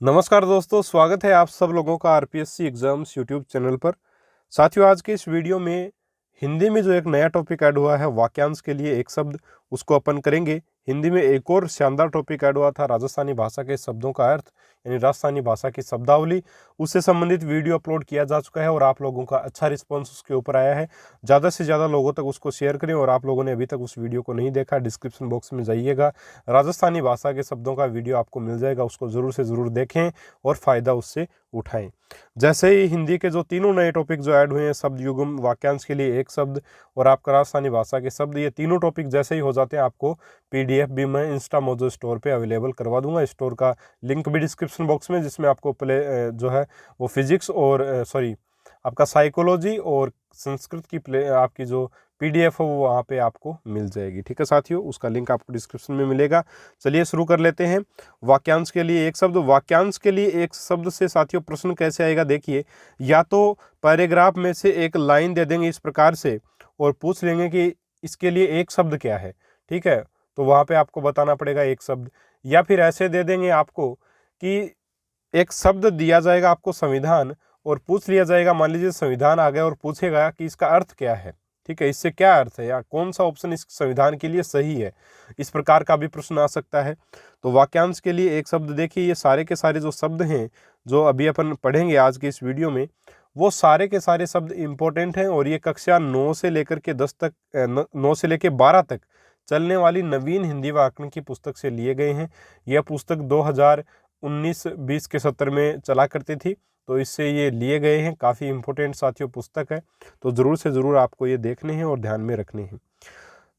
नमस्कार दोस्तों, स्वागत है आप सब लोगों का आरपीएससी एग्जाम्स यूट्यूब चैनल पर। साथियों, आज के इस वीडियो में हिंदी में जो एक नया टॉपिक ऐड हुआ है, वाक्यांश के लिए एक शब्द, उसको अपन करेंगे। हिंदी में एक और शानदार टॉपिक ऐड हुआ था, राजस्थानी भाषा के शब्दों का अर्थ, यानी राजस्थानी भाषा की शब्दावली। उससे संबंधित वीडियो अपलोड किया जा चुका है और आप लोगों का अच्छा रिस्पॉन्स उसके ऊपर आया है। ज़्यादा से ज़्यादा लोगों तक उसको शेयर करें। और आप लोगों ने अभी तक उस वीडियो को नहीं देखा, डिस्क्रिप्शन बॉक्स में जाइएगा, राजस्थानी भाषा के शब्दों का वीडियो आपको मिल जाएगा, उसको ज़रूर से ज़रूर देखें और फ़ायदा उससे उठाएं। जैसे ही हिंदी के जो तीनों नए टॉपिक जो ऐड हुए हैं, शब्द युग्म, वाक्यांश के लिए एक शब्द और आपका राजस्थानी भाषा के शब्द, ये तीनों टॉपिक जैसे ही हो जाते हैं, आपको पीडीएफ भी मैं इंस्टा मोजो स्टोर पे अवेलेबल करवा दूंगा। स्टोर का लिंक भी डिस्क्रिप्शन बॉक्स में, जिसमें आपको जो है वो फिजिक्स और आपका साइकोलॉजी और संस्कृत की आपकी जो पीडीएफ हो वो वहाँ पे आपको मिल जाएगी। ठीक है साथियों, उसका लिंक आपको डिस्क्रिप्शन में मिलेगा। चलिए शुरू कर लेते हैं। वाक्यांश के लिए एक शब्द। वाक्यांश के लिए एक शब्द से साथियों प्रश्न कैसे आएगा, देखिए। या तो पैराग्राफ में से एक लाइन दे देंगे इस प्रकार से और पूछ लेंगे कि इसके लिए एक शब्द क्या है। ठीक है, तो वहाँ पे आपको बताना पड़ेगा एक शब्द। या फिर ऐसे दे देंगे आपको कि एक शब्द दिया जाएगा आपको संविधान, और पूछ लिया जाएगा, मान लीजिए संविधान आ गया और पूछेगा कि इसका अर्थ क्या है। ठीक है, इससे क्या अर्थ है या कौन सा ऑप्शन इस संविधान के लिए सही है। इस प्रकार का भी प्रश्न आ सकता है। तो वाक्यांश के लिए एक शब्द, देखिए ये सारे के सारे जो शब्द हैं जो अभी अपन पढ़ेंगे आज के इस वीडियो में, वो सारे के सारे शब्द इंपॉर्टेंट हैं। और ये कक्षा 9 से लेकर के 10 तक, 9 से लेकर 12 तक चलने वाली नवीन हिंदी व्याकरण की पुस्तक से लिए गए हैं। यह पुस्तक 2019-20 के सत्र में चला करती थी, तो इससे ये लिए गए हैं। काफ़ी इंपॉर्टेंट साथियों पुस्तक है, तो ज़रूर से ज़रूर आपको ये देखने हैं और ध्यान में रखने हैं।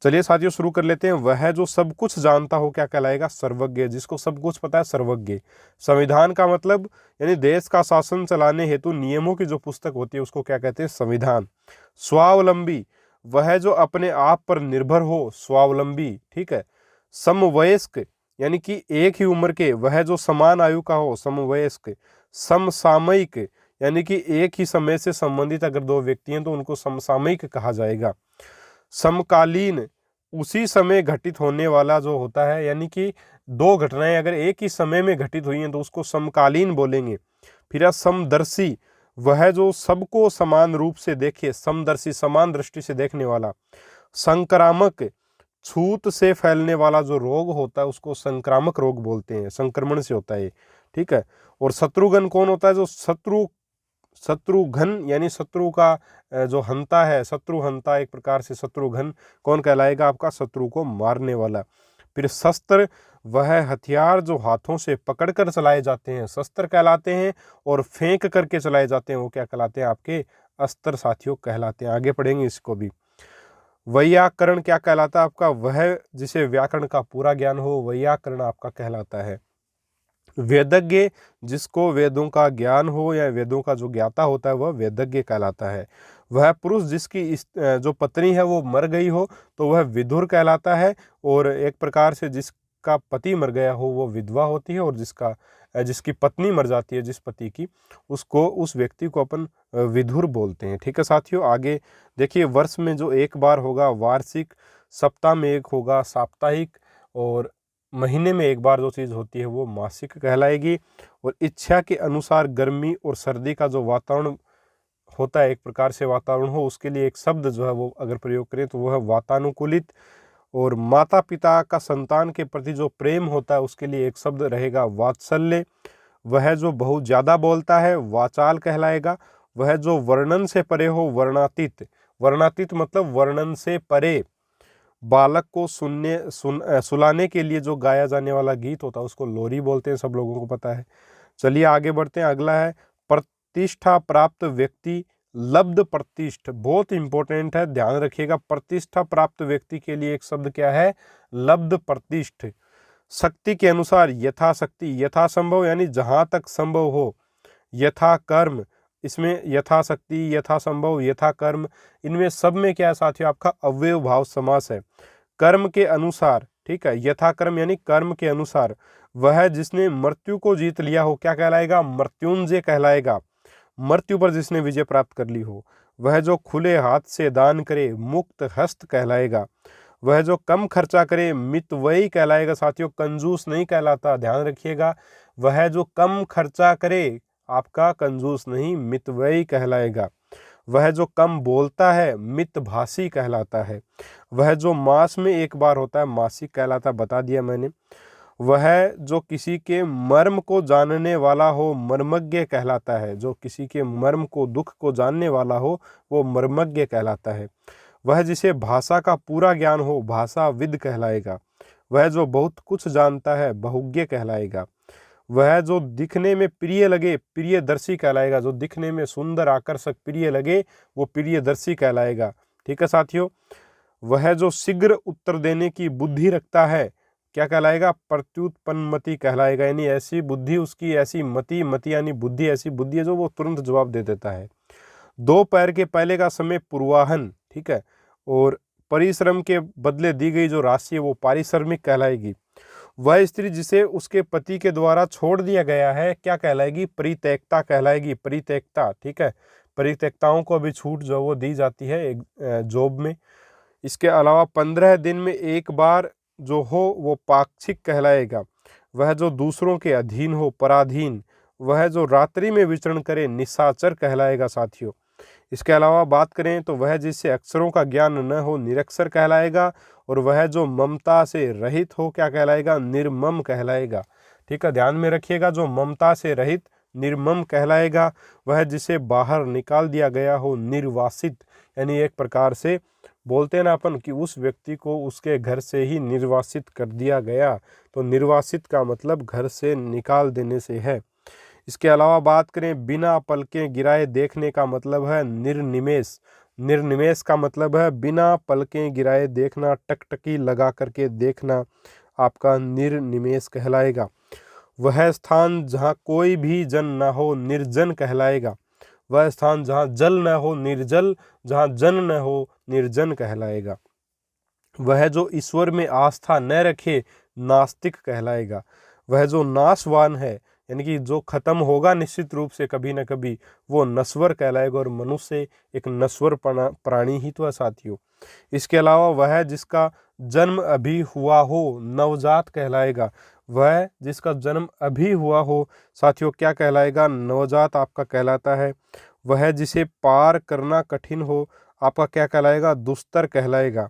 चलिए साथियों शुरू कर लेते हैं। वह जो सब कुछ जानता हो क्या कहलाएगा? सर्वज्ञ। जिसको सब कुछ पता है, सर्वज्ञ। संविधान का मतलब यानी देश का शासन चलाने हेतु नियमों की जो पुस्तक होती है उसको क्या कहते हैं? संविधान। स्वावलंबी, वह जो अपने आप पर निर्भर हो, स्वावलंबी। ठीक है। समवयस्क, यानी कि एक ही उम्र के, वह जो समान आयु का हो, समवयस्क। समसामयिक, यानी कि एक ही समय से संबंधित अगर दो व्यक्ति हैं तो उनको समसामयिक कहा जाएगा। समकालीन, उसी समय घटित होने वाला जो होता है, यानी कि दो घटनाएं अगर एक ही समय में घटित हुई हैं तो उसको समकालीन बोलेंगे। फिर समदर्शी, वह जो सबको समान रूप से देखे, समदर्शी, समान दृष्टि से देखने वाला। संक्रामक, छूत से फैलने वाला जो रोग होता है उसको संक्रामक रोग बोलते हैं, संक्रमण से होता है। ठीक है। और शत्रुघ्न कौन होता है? जो शत्रुघ्न यानी शत्रु का जो हंता है, शत्रु हंता, एक प्रकार से शत्रुघ्न कौन कहलाएगा? आपका शत्रु को मारने वाला। फिर शस्त्र, वह हथियार जो हाथों से पकड़कर चलाए जाते हैं, शस्त्र कहलाते हैं। और फेंक करके चलाए जाते हैं, वो क्या कहलाते हैं? आपके अस्त्र साथियों कहलाते हैं। आगे पढ़ेंगे इसको भी। वैयाकरण क्या कहलाता है? आपका वह जिसे व्याकरण का पूरा ज्ञान हो, वैयाकरण आपका कहलाता है। वेदज्ञ, जिसको वेदों का ज्ञान हो या वेदों का जो ज्ञाता होता है वह वेदज्ञ कहलाता है। वह पुरुष जिसकी जो पत्नी है वो मर गई हो तो वह विधुर कहलाता है। और एक प्रकार से जिसका पति मर गया हो वो विधवा होती है, और जिसकी पत्नी मर जाती है, जिस पति की, उसको, उस व्यक्ति को अपन विधुर बोलते हैं। ठीक है साथियों, आगे देखिए। वर्ष में जो एक बार होगा वार्षिक, सप्ताह में एक होगा साप्ताहिक, और महीने में एक बार जो चीज़ होती है वो मासिक कहलाएगी। और इच्छा के अनुसार गर्मी और सर्दी का जो वातावरण होता है, एक प्रकार से वातावरण हो, उसके लिए एक शब्द जो है वो अगर प्रयोग करें तो वह है वातानुकूलित। और माता पिता का संतान के प्रति जो प्रेम होता है उसके लिए एक शब्द रहेगा वात्सल्य। वह जो बहुत ज़्यादा बोलता है वाचाल कहलाएगा। वह जो वर्णन से परे हो, वर्णातीत। वर्णातीत मतलब वर्णन से परे। बालक को सुलाने के लिए जो गाया जाने वाला गीत होता है उसको लोरी बोलते हैं, सब लोगों को पता है। चलिए आगे बढ़ते हैं। अगला है प्रतिष्ठा प्राप्त व्यक्ति, लब्ध प्रतिष्ठ। बहुत इंपॉर्टेंट है, ध्यान रखिएगा। प्रतिष्ठा प्राप्त व्यक्ति के लिए एक शब्द क्या है? लब्ध प्रतिष्ठ। शक्ति के अनुसार, यथाशक्ति, यथासंभव यानी जहां तक संभव हो। यथा कर्म, इसमें यथाशक्ति, यथासंभव, यथा कर्म, इनमें सब में क्या है साथियों? आपका अव्यय भाव समास है। कर्म के अनुसार, ठीक है। यथा कर्म यानी कर्म के अनुसार। वह जिसने मृत्यु को जीत लिया हो क्या कहलाएगा? मृत्युंजय कहलाएगा। मृत्यु पर जिसने विजय प्राप्त कर ली हो। वह जो खुले हाथ से दान करे, मुक्त हस्त कहलाएगा। वह जो कम खर्चा करे, मितव्ययी कहलाएगा साथियों, कंजूस नहीं कहलाता, ध्यान रखिएगा। वह जो कम खर्चा करे आपका कंजूस नहीं मितव्ययी कहलाएगा। वह जो कम बोलता है मितभाषी कहलाता है। वह जो मास में एक बार होता है मासिक कहलाता, बता दिया मैंने। वह जो किसी के मर्म को जानने वाला हो मर्मज्ञ कहलाता है। जो किसी के मर्म को, दुख को जानने वाला हो वो मर्मज्ञ कहलाता है। वह जिसे भाषा का पूरा ज्ञान हो भाषाविद कहलाएगा। वह जो बहुत कुछ जानता है बहुज्ञ कहलाएगा। वह जो दिखने में प्रिय लगे प्रियदर्शी कहलाएगा। जो दिखने में सुंदर आकर्षक प्रिय लगे वो प्रियदर्शी कहलाएगा। ठीक है साथियों। वह जो शीघ्र उत्तर देने की बुद्धि रखता है क्या कहलाएगा? प्रत्युत्पन्नमति कहलाएगा। यानी ऐसी बुद्धि उसकी, ऐसी मति यानी बुद्धि, ऐसी बुद्धि है जो वो तुरंत जवाब दे देता है। दो पैर के पहले का समय पूर्वाहन, ठीक है। और परिश्रम के बदले दी गई जो राशि है वो पारिश्रमिक कहलाएगी। वह स्त्री जिसे उसके पति के द्वारा छोड़ दिया गया है क्या कहलाएगी? परित्यक्ता कहलाएगी। परित्यक्ता, ठीक है। परित्यक्ताओं को अभी छूट जो वो दी जाती है जॉब में। इसके अलावा 15 दिन में एक बार जो हो वो पाक्षिक कहलाएगा। वह जो दूसरों के अधीन हो पराधीन। वह जो रात्रि में विचरण करे निशाचर कहलाएगा साथियों। इसके अलावा बात करें तो वह जिससे अक्षरों का ज्ञान न हो निरक्षर कहलाएगा। और वह जो ममता से रहित हो क्या कहलाएगा? निर्मम कहलाएगा। ठीक है, ध्यान में रखिएगा। जो ममता से रहित निर्मम कहलाएगा। वह जिसे बाहर निकाल दिया गया हो निर्वासित, यानी एक प्रकार से बोलते हैं ना अपन कि उस व्यक्ति को उसके घर से ही निर्वासित कर दिया गया। तो निर्वासित का मतलब घर से निकाल देने से है। इसके अलावा बात करें बिना पलकें गिराए देखने का मतलब है निर्निमेष। निर्निमेष का मतलब है बिना पलकें गिराए देखना, टकटकी लगा करके देखना आपका निर्निमेष कहलाएगा। वह स्थान जहाँ कोई भी जन न हो निर्जन कहलाएगा। वह स्थान जहाँ जल न हो निर्जल, जहाँ जन न हो निर्जन कहलाएगा। वह जो ईश्वर में आस्था न रखे नास्तिक कहलाएगा। वह जो नाशवान है यानी कि जो खत्म होगा निश्चित रूप से कभी न कभी, वो नश्वर कहलाएगा। और मनुष्य एक नश्वर प्राणी ही तो है साथियों। इसके अलावा वह जिसका जन्म अभी हुआ हो नवजात कहलाएगा। वह जिसका जन्म अभी हुआ हो साथियों क्या कहलाएगा? नवजात आपका कहलाता है। वह जिसे पार करना कठिन हो आपका क्या कहलाएगा? दुस्तर कहलाएगा।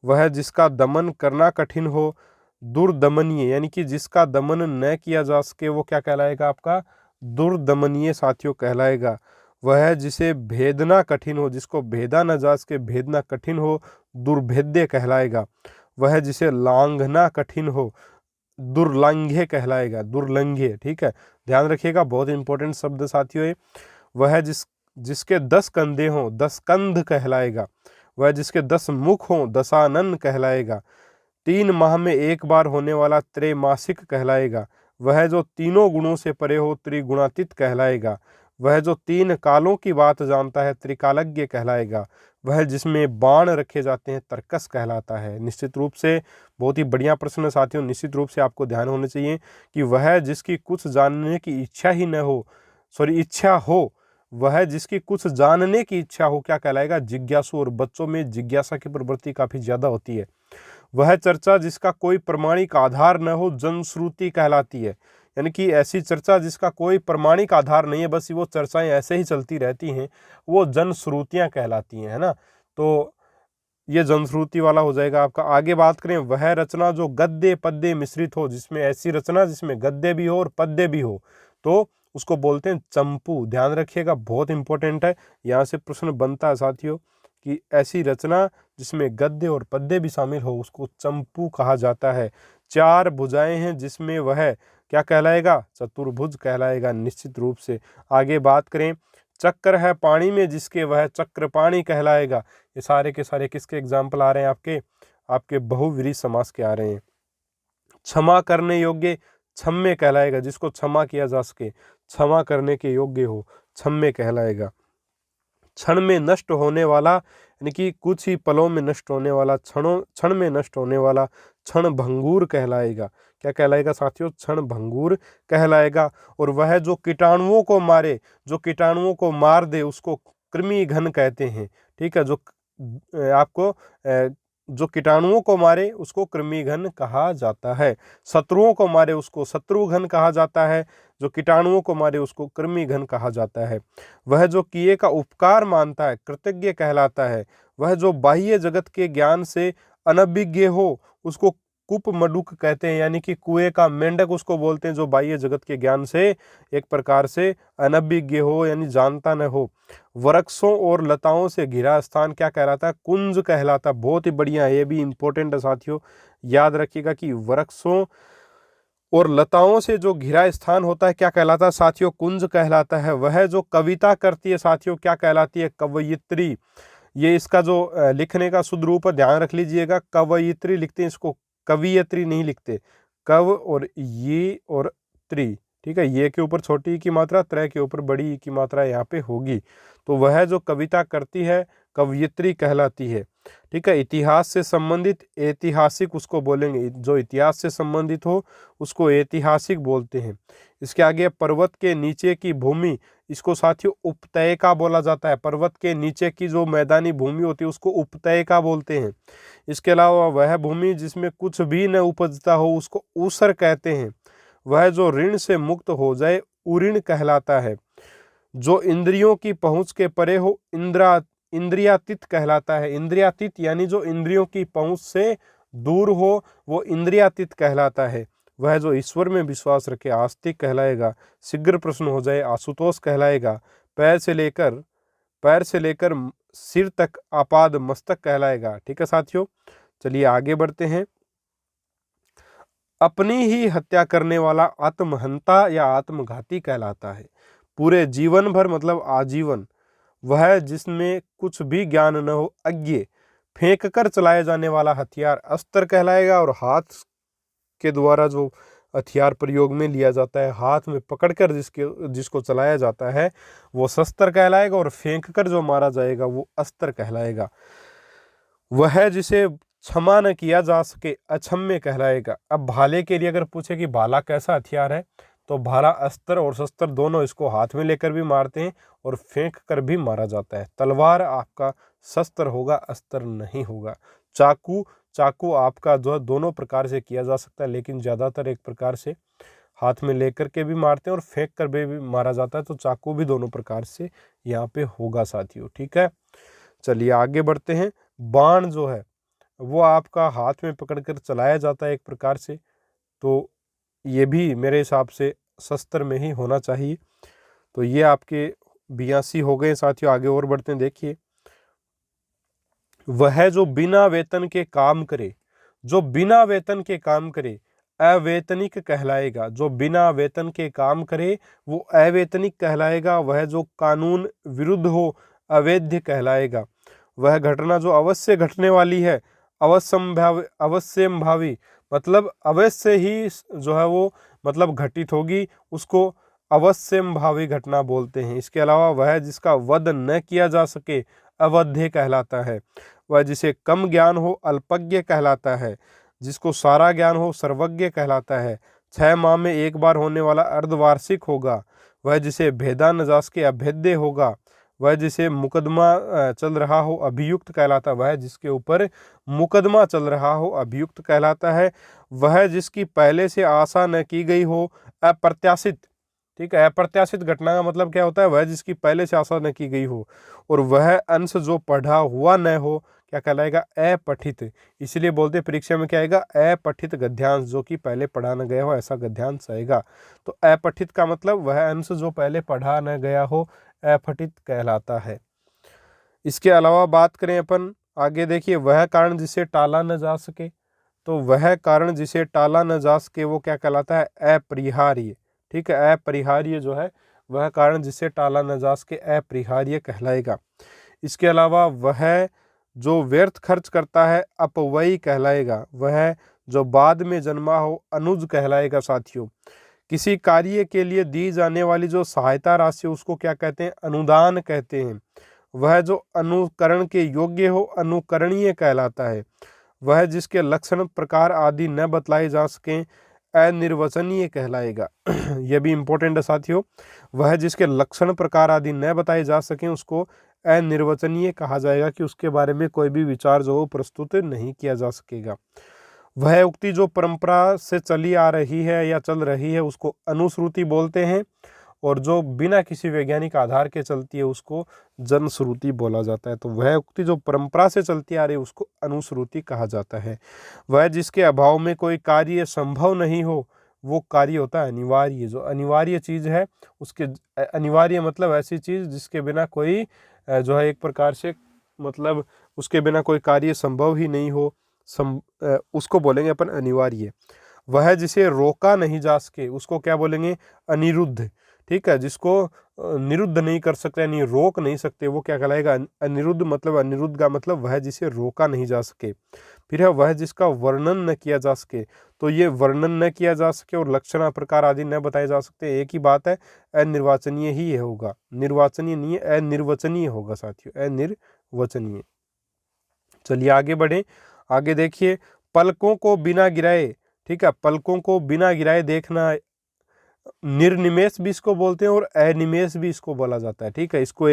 वह जिसका दमन करना कठिन हो दुर्दमनीय, यानी कि जिसका दमन न किया जा सके वो क्या कहलाएगा? आपका दुर्दमनीय साथियों कहलाएगा। वह जिसे भेदना कठिन हो, जिसको भेदा न जा सके भेदना कठिन हो दुर्भेद्य कहलाएगा। वह जिसे लांघना कठिन हो दुर्लंघ्य कहलाएगा। दुर्लंघ्य, ठीक है, ध्यान रखिएगा, बहुत इंपॉर्टेंट शब्द साथियों। वह जिसके 10 कंधे हों 10 कंध कहलाएगा। वह जिसके 10 मुख हों दशानन कहलाएगा। 3 माह में एक बार होने वाला त्रैमासिक कहलाएगा। वह जो तीनों गुणों से परे हो त्रिगुणातीत कहलाएगा। वह जो 3 कालों की बात जानता है त्रिकालज्ञ कहलाएगा। वह जिसमें बाण रखे जाते हैं तर्कस कहलाता है। निश्चित रूप से बहुत ही बढ़िया प्रश्न साथियों। निश्चित रूप से आपको ध्यान होना चाहिए कि वह जिसकी कुछ जानने की इच्छा ही न हो, इच्छा हो, वह जिसकी कुछ जानने की इच्छा हो क्या कहलाएगा? जिज्ञासु। और बच्चों में जिज्ञासा की प्रवृत्ति काफी ज्यादा होती है। वह चर्चा जिसका कोई प्रमाणिक आधार न हो जनश्रुति कहलाती है। यानी कि ऐसी चर्चा जिसका कोई प्रमाणिक आधार नहीं है, बस वो चर्चाएं ऐसे ही चलती रहती हैं, वो जनश्रुतियां कहलाती हैं, है ना। तो ये जनश्रुति वाला हो जाएगा आपका। आगे बात करें वह रचना जो गद्य पद्य मिश्रित हो, जिसमें ऐसी रचना जिसमें गद्य भी हो और पद्य भी हो, तो उसको बोलते हैं चंपू। ध्यान रखिएगा, बहुत इंपॉर्टेंट है, यहाँ से प्रश्न बनता है साथियों कि ऐसी रचना जिसमें गद्य और पद्य भी शामिल हो उसको चंपू कहा जाता है। 4 भुजाएं हैं जिसमें वह क्या कहलाएगा? चतुर्भुज कहलाएगा निश्चित रूप से। आगे बात करें चक्र है पानी में जिसके वह चक्रपाणी कहलाएगा। ये सारे के सारे किसके एग्जाम्पल आ रहे हैं? आपके बहुव्रीहि समास के आ रहे हैं। क्षमा करने योग्य क्षम्य कहलाएगा। जिसको क्षमा किया जा सके, क्षमा करने के योग्य हो, क्षम्य कहलाएगा। क्षण में नष्ट होने वाला यानी कि कुछ ही पलों में नष्ट होने वाला, क्षण में नष्ट होने वाला क्षण भंगुर कहलाएगा। क्या कहलाएगा साथियों? क्षण भंगुर कहलाएगा। और वह जो कीटाणुओं को मारे, जो कीटाणुओं को मार दे उसको कृमि घन कहते हैं। ठीक है, जो आपको जो कीटाणुओं को मारे उसको कृमिघन कहा जाता है, शत्रुओं को मारे उसको शत्रुघन कहा जाता है, जो कीटाणुओं को मारे उसको कृमिघन कहा जाता है। वह जो किए का उपकार मानता है कृतज्ञ कहलाता है। वह जो बाह्य जगत के ज्ञान से अनभिज्ञ हो उसको कुप मडुक कहते हैं, यानी कि कुएं का मेंढक उसको बोलते हैं, जो बाह्य जगत के ज्ञान से एक प्रकार से अनभिज्ञ हो यानी जानता न हो। वृक्षों और लताओं से घिरा स्थान क्या कहलाता है? कुंज कहलाता है। बहुत ही बढ़िया है, ये भी इंपॉर्टेंट है साथियों, याद रखिएगा कि वृक्षों और लताओं से जो घिरा स्थान होता है क्या कहलाता है साथियों? कुंज कहलाता है। वह जो कविता करती है साथियों क्या कहलाती है? कवयित्री। ये इसका जो लिखने का शुद्ध रूप है, ध्यान रख लीजिएगा, कवयित्री लिखते हैं इसको, कवियत्री नहीं लिखते। कव और ये और त्री, ठीक है, ये के ऊपर छोटी ई की मात्रा, त्रय के ऊपर बड़ी ई की मात्रा यहाँ पे होगी। तो वह जो कविता करती है कवयित्री कहलाती है। ठीक है, इतिहास से संबंधित ऐतिहासिक उसको बोलेंगे, जो इतिहास से संबंधित हो उसको ऐतिहासिक बोलते हैं। इसके आगे पर्वत के नीचे की भूमि, इसको साथियों उपत्यका बोला जाता है। पर्वत के नीचे की जो मैदानी भूमि होती है उसको उपत्यका बोलते हैं। इसके अलावा वह भूमि जिसमें कुछ भी न उपजता हो उसको ऊसर कहते हैं। वह जो ऋण से मुक्त हो जाए उऋण कहलाता है। जो इंद्रियों की पहुंच के परे हो इंद्रियातीत कहलाता है। इंद्रियातीत यानी जो इंद्रियों की पहुंच से दूर हो वो इंद्रियातीत कहलाता है। वह जो ईश्वर में विश्वास रखे आस्तिक कहलाएगा। शीघ्र प्रश्न हो जाए आशुतोष कहलाएगा। पैर से लेकर सिर तक आपाद मस्तक कहलाएगा। ठीक है साथियों, चलिए आगे बढ़ते हैं। अपनी ही हत्या करने वाला आत्महंता या आत्मघाती कहलाता है। पूरे जीवन भर मतलब आजीवन वह जिसमें कुछ भी ज्ञान न हो अज्ञ फेंक कर चलाए जाने वाला हथियार अस्त्र कहलाएगा। और हाथ के द्वारा जो हथियार प्रयोग में लिया जाता है, हाथ में पकड़कर जिसको चलाया जाता है वो शस्त्र कहलाएगा। और फेंक कर जो मारा जाएगा वो अस्त्र कहलाएगा। वह जिसे क्षमा न किया जा सके अक्षम्य कहलाएगा। अब भाले के लिए अगर पूछे कि भाला कैसा हथियार है, तो भाला अस्त्र और शस्त्र दोनों, इसको हाथ में लेकर भी मारते हैं और फेंक कर भी मारा जाता है। तलवार आपका शस्त्र होगा, अस्त्र नहीं होगा। चाकू आपका जो दोनों प्रकार से किया जा सकता है, लेकिन ज़्यादातर एक प्रकार से हाथ में लेकर के भी मारते हैं और फेंक कर भी मारा जाता है। तो चाकू भी दोनों प्रकार से यहाँ पे होगा साथियों। ठीक है, चलिए आगे बढ़ते हैं। बाण जो है वो आपका हाथ में पकड़कर चलाया जाता है एक प्रकार से, तो ये भी मेरे हिसाब से शस्त्र में ही होना चाहिए। तो ये आपके 82 हो गए साथियों। आगे और बढ़ते हैं। देखिए, वह जो बिना वेतन के काम करे, जो बिना वेतन के काम करे अवेतनिक कहलाएगा। जो बिना वेतन के काम करे वो अवेतनिक कहलाएगा। वह जो कानून विरुद्ध हो अवैध कहलाएगा। वह घटना जो अवश्य घटने वाली है अवश्यंभावी मतलब अवश्य ही जो है वो मतलब घटित होगी, उसको अवश्यंभावी घटना बोलते हैं। इसके अलावा वह जिसका वध न किया जा सके अवध्य कहलाता है। वह जिसे कम ज्ञान हो अल्पज्ञ कहलाता है। जिसको सारा ज्ञान हो सर्वज्ञ कहलाता है। 6 माह में एक बार होने वाला अर्धवार्षिक होगा। वह जिसे भेदा नजास के अभेद्य होगा। वह जिसे मुकदमा चल रहा हो अभियुक्त कहलाता है। वह जिसके ऊपर मुकदमा चल रहा हो अभियुक्त कहलाता है। वह जिसकी पहले से आशा न की गई हो अप्रत्याशित। ठीक है, अप्रत्याशित घटना का मतलब क्या होता है? वह जिसकी पहले से आशा न की गई हो। और वह अंश जो पढ़ा हुआ न हो क्या कहलाएगा? अपठित। इसलिए बोलते परीक्षा में क्या आएगा? अपठित गद्यांश, जो कि पहले पढ़ा न गया हो ऐसा गद्यांश आएगा। तो अपठित का मतलब वह अंश जो पहले पढ़ा न गया हो अपठित कहलाता है। इसके अलावा बात करें अपन आगे, देखिए, वह कारण जिसे टाला न जा सके, तो वह कारण जिसे टाला न जा सके वो क्या कहलाता है? अपरिहार्य। ठीक है, अपरिहार्य जो है वह कारण जिसे टाला न जा सके अपरिहार्य कहलाएगा। इसके अलावा वह जो व्यर्थ खर्च करता है अपव्ययी कहलाएगा। वह जो बाद में जन्मा हो अनुज कहलाएगा साथियों। किसी कार्य के लिए दी जाने वाली जो सहायता राशि उसको क्या कहते हैं? अनुदान कहते हैं। वह जो अनुकरण के योग्य हो अनुकरणीय कहलाता है। वह जिसके लक्षण प्रकार आदि न बतलाए जा सकें अनिर्वचनीय कहलाएगा। यह भी इंपॉर्टेंट है साथियों। वह जिसके लक्षण प्रकार आदि न बताए जा सकें उसको अनिर्वचनीय कहा जाएगा कि उसके बारे में कोई भी विचार जो प्रस्तुत नहीं किया जा सकेगा। वह उक्ति जो परंपरा से चली आ रही है या चल रही है उसको अनुश्रुति बोलते हैं, और जो बिना किसी वैज्ञानिक आधार के चलती है उसको जनश्रुति बोला जाता है। तो वह उक्ति जो परंपरा से चलती आ रही है उसको अनुश्रुति कहा जाता है। वह जिसके अभाव में कोई कार्य संभव नहीं हो वो कार्य होता है अनिवार्य। जो अनिवार्य चीज़ है उसके, अनिवार्य मतलब ऐसी चीज़ जिसके बिना कोई जो है एक प्रकार से मतलब उसके बिना कोई कार्य संभव ही नहीं हो, उसको बोलेंगे अपन अनिवार्य। वह जिसे रोका नहीं जा सके उसको क्या बोलेंगे, अनिरुद्ध। ठीक है, जिसको निरुद्ध नहीं कर सकते यानी रोक नहीं सकते वो क्या कहलाएगा, अनिरुद्ध। मतलब अनिरुद्ध का मतलब वह जिसे रोका नहीं जा सके। फिर है वह जिसका वर्णन न किया जा सके। तो ये वर्णन न किया जा सके और लक्षण प्रकार आदि न बताए जा सकते, एक ही बात है, अनिर्वाचनीय ही ये होगा, निर्वाचनीय नहीं है, अनिर्वचनीय होगा साथियों, अनिर्वचनीय। चलिए आगे बढ़े। आगे देखिए, पलकों को बिना गिराए, ठीक है, पलकों को बिना गिराए देखना, निर्निमेष भी इसको बोलते हैं और अनिमेष भी इसको बोला जाता है। ठीक है, इसको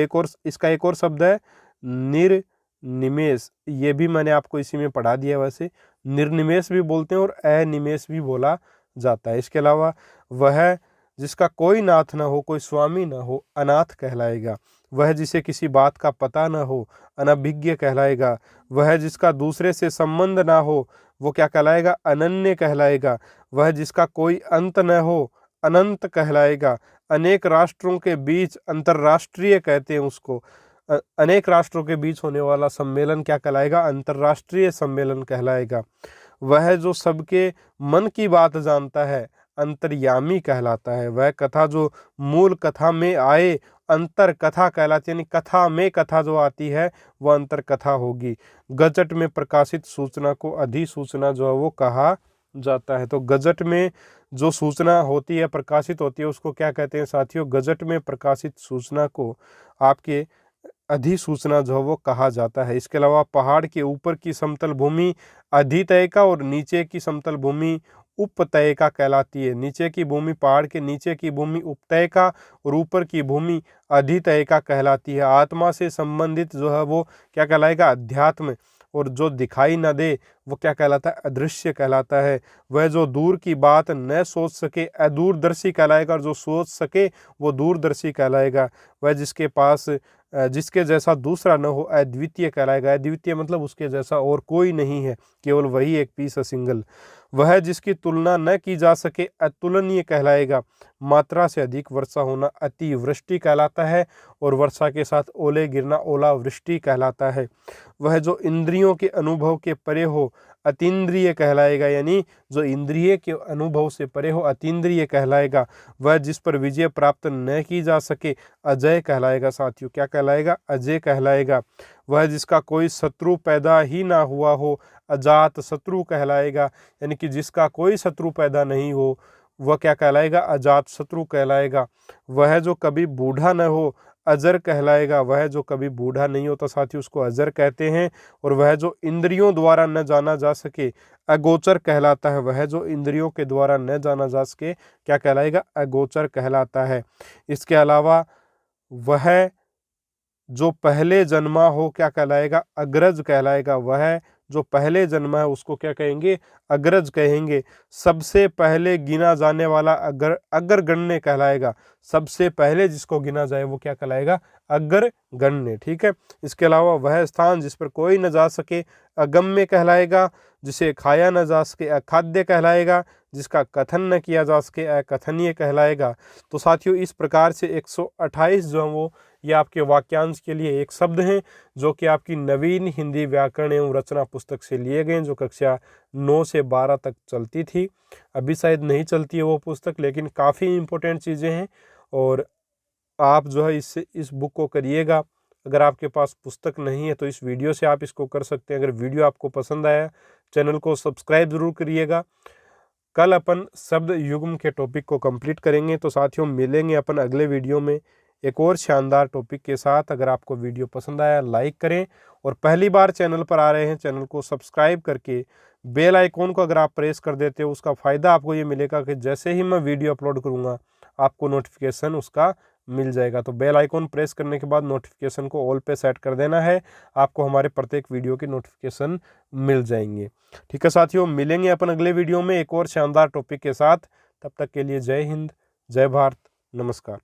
इसका एक और शब्द है निर्निमेष, ये भी मैंने आपको इसी में पढ़ा दिया। वैसे निर्निमेष भी बोलते हैं और अनिमेष भी बोला जाता है। इसके अलावा वह जिसका कोई नाथ ना हो, कोई स्वामी ना हो, अनाथ कहलाएगा। वह जिसे किसी बात का पता ना हो, अनभिज्ञ कहलाएगा। वह जिसका दूसरे से संबंध ना हो वो क्या कहलाएगा, अनन्य कहलाएगा। वह जिसका कोई अंत न हो, अनंत कहलाएगा। अनेक राष्ट्रों के बीच, अंतर्राष्ट्रीय कहते हैं उसको, अनेक राष्ट्रों के बीच होने वाला सम्मेलन क्या कहलाएगा, अंतर्राष्ट्रीय सम्मेलन कहलाएगा। वह जो सबके मन की बात जानता है, अंतर्यामी कहलाता है। वह कथा जो मूल कथा में आए, अंतर कथा कहलाती है, यानी कथा में कथा जो आती है वह अंतर कथा होगी। गजट में प्रकाशित सूचना को अधिसूचना जो है वो कहा जाता है। तो गजट में जो सूचना होती है, प्रकाशित होती है, उसको क्या कहते हैं साथियों, गजट में प्रकाशित सूचना को आपके अधिसूचना जो है वो कहा जाता है। इसके अलावा पहाड़ के ऊपर की समतल भूमि अधितयिका और नीचे की समतल भूमि उपतयिका कहलाती है। नीचे की भूमि, पहाड़ के नीचे की भूमि उपतयिका और ऊपर की भूमि अधितयिका कहलाती है। आत्मा से संबंधित जो है वो क्या कहलाएगा, अध्यात्म, और जो दिखाई न दे वो क्या कहलाता है, अदृश्य कहलाता है। वह जो दूर की बात न सोच सके अदूरदर्शी कहलाएगा, और जो सोच सके वो दूरदर्शी कहलाएगा। वह जिसके पास जिसके जैसा दूसरा न हो अद्वितीय कहलाएगा। अद्वितीय मतलब उसके जैसा और कोई नहीं है, केवल वही एक पीस है, सिंगल। वह जिसकी तुलना न की जा सके अतुलनीय कहलाएगा। मात्रा से अधिक वर्षा होना अतिवृष्टि कहलाता है, और वर्षा के साथ ओले गिरना ओलावृष्टि कहलाता है। वह जो इंद्रियों के अनुभव के परे हो अतीन्द्रिय कहलाएगा, यानी जो इंद्रिय के अनुभव से परे हो अतीन्द्रिय कहलाएगा। वह जिस पर विजय प्राप्त न की जा सके अजय कहलाएगा साथियों। क्या कहलाएगा, अजय कहलाएगा। वह जिसका कोई शत्रु पैदा ही ना हुआ हो अजात शत्रु कहलाएगा, यानी कि जिसका कोई शत्रु पैदा नहीं हो वह क्या कहलाएगा, अजात शत्रु कहलाएगा। वह जो कभी बूढ़ा न हो अजर कहलाएगा। वह जो कभी बूढ़ा नहीं होता साथियों उसको अजर कहते हैं। और वह जो इंद्रियों द्वारा न जाना जा सके अगोचर कहलाता है। वह जो इंद्रियों के द्वारा न जाना जा सके क्या कहलाएगा, अगोचर कहलाता है। इसके अलावा वह जो पहले जन्मा हो क्या कहलाएगा, अग्रज कहलाएगा। वह जो पहले जन्मा है उसको क्या कहेंगे, अग्रज कहेंगे। सबसे पहले गिना जाने वाला अग्रगण्य कहलाएगा। सबसे पहले जिसको गिना जाए वो क्या कहलाएगा, अग्रगण्य। ठीक है, इसके अलावा वह स्थान जिस पर कोई न जा सके अगम्य कहलाएगा। जिसे खाया न जा सके अखाद्य कहलाएगा। जिसका कथन न किया जा सके अकथनीय कहलाएगा। तो साथियों इस प्रकार से 128 जो है वो ये आपके वाक्यांश के लिए एक शब्द हैं जो कि आपकी नवीन हिंदी व्याकरण एवं रचना पुस्तक से लिए गए, जो कक्षा 9 से 12 तक चलती थी। अभी शायद नहीं चलती है वो पुस्तक, लेकिन काफ़ी इम्पोर्टेंट चीज़ें हैं और आप जो है इससे इस बुक को करिएगा। अगर आपके पास पुस्तक नहीं है तो इस वीडियो से आप इसको कर सकते हैं। अगर वीडियो आपको पसंद आया चैनल को सब्सक्राइब ज़रूर करिएगा। कल अपन शब्द युग्म के टॉपिक को कंप्लीट करेंगे। तो साथियों मिलेंगे अपन अगले वीडियो में एक और शानदार टॉपिक के साथ। अगर आपको वीडियो पसंद आया लाइक करें, और पहली बार चैनल पर आ रहे हैं चैनल को सब्सक्राइब करके बेल आइकॉन को अगर आप प्रेस कर देते हो उसका फ़ायदा आपको ये मिलेगा कि जैसे ही मैं वीडियो अपलोड करूँगा आपको नोटिफिकेशन उसका मिल जाएगा। तो बेल आइकॉन प्रेस करने के बाद नोटिफिकेशन को ऑल पे सेट कर देना है, आपको हमारे प्रत्येक वीडियो की नोटिफिकेशन मिल जाएंगे। ठीक है साथियों, मिलेंगे अपन अगले वीडियो में एक और शानदार टॉपिक के साथ। तब तक के लिए जय हिंद, जय भारत, नमस्कार।